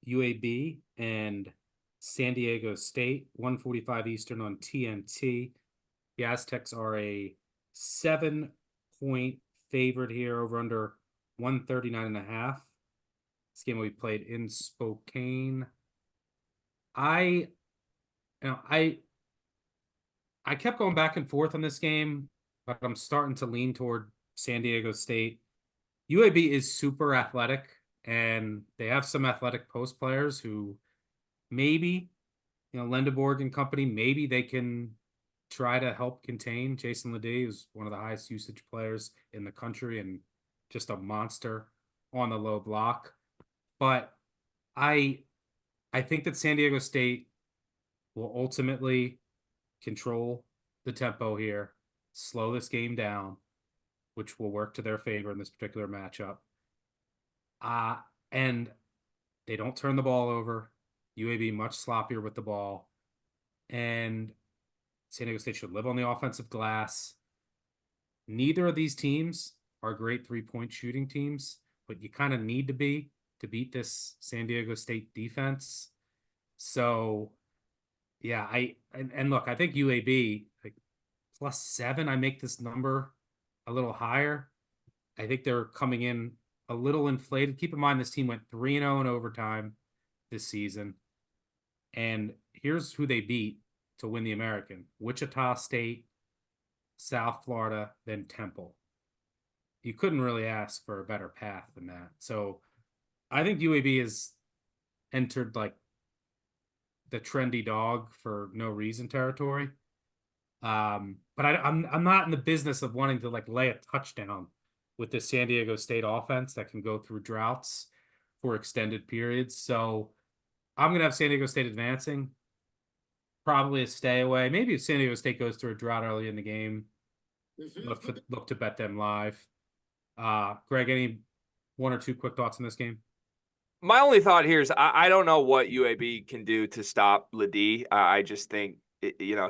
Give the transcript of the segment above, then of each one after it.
UAB and San Diego State, 1:45 Eastern on TNT. The Aztecs are a 7-point favorite here, over under 139.5. This game will be played in Spokane. I kept going back and forth on this game, but I'm starting to lean toward San Diego State. UAB is super athletic, and they have some athletic post players who maybe, Lendeborg and company, maybe they can try to help contain Jason Ledee, who's one of the highest usage players in the country and just a monster on the low block. But I think that San Diego State will ultimately control the tempo here, slow this game down, which will work to their favor in this particular matchup. And they don't turn the ball over. UAB much sloppier with the ball. And San Diego State should live on the offensive glass. Neither of these teams are great three-point shooting teams, but you kind of need to be to beat this San Diego State defense. So, yeah, look, I think UAB, like, +7, I make this number a little higher. I think they're coming in a little inflated. Keep in mind, this team went 3-0 in overtime this season. And here's who they beat to win the American: Wichita State, South Florida, then Temple. You couldn't really ask for a better path than that. So I think UAB has entered like the trendy dog for no reason territory. But I'm not in the business of wanting to like lay a touchdown with the San Diego State offense that can go through droughts for extended periods. So I'm going to have San Diego State advancing. Probably a stay away. Maybe if San Diego State goes through a drought early in the game, look to bet them live. Greg, any one or two quick thoughts on this game? My only thought here is I don't know what UAB can do to stop Ledee. I just think,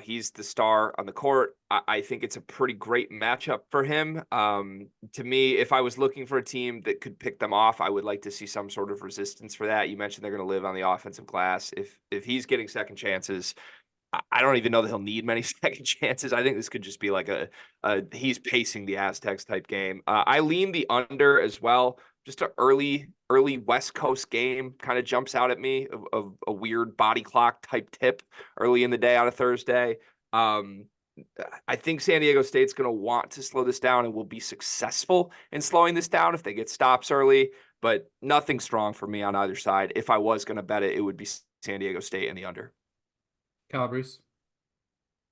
he's the star on the court. I think it's a pretty great matchup for him. To me, if I was looking for a team that could pick them off, I would like to see some sort of resistance for that. You mentioned they're going to live on the offensive glass. If he's getting second chances, I don't even know that he'll need many second chances. I think this could just be like a he's pacing the Aztecs type game. I lean the under as well. Just an early West Coast game kind of jumps out at me of a weird body clock type tip early in the day on a Thursday. I think San Diego State's going to want to slow this down and will be successful in slowing this down if they get stops early, but nothing strong for me on either side. If I was going to bet it, it would be San Diego State and the under. Calabrese?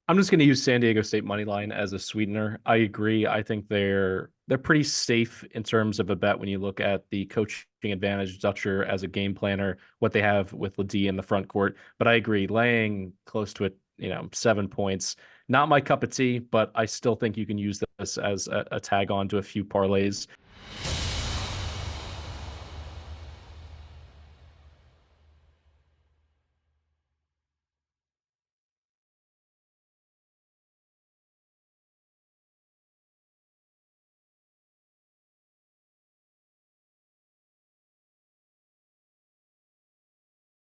I'm just going to use San Diego State money line as a sweetener. I agree. I think they're pretty safe in terms of a bet when you look at the coaching advantage, Dutcher as a game planner, what they have with Ledee in the front court. But I agree, laying close to it, 7 points, not my cup of tea, but I still think you can use this as a tag on to a few parlays.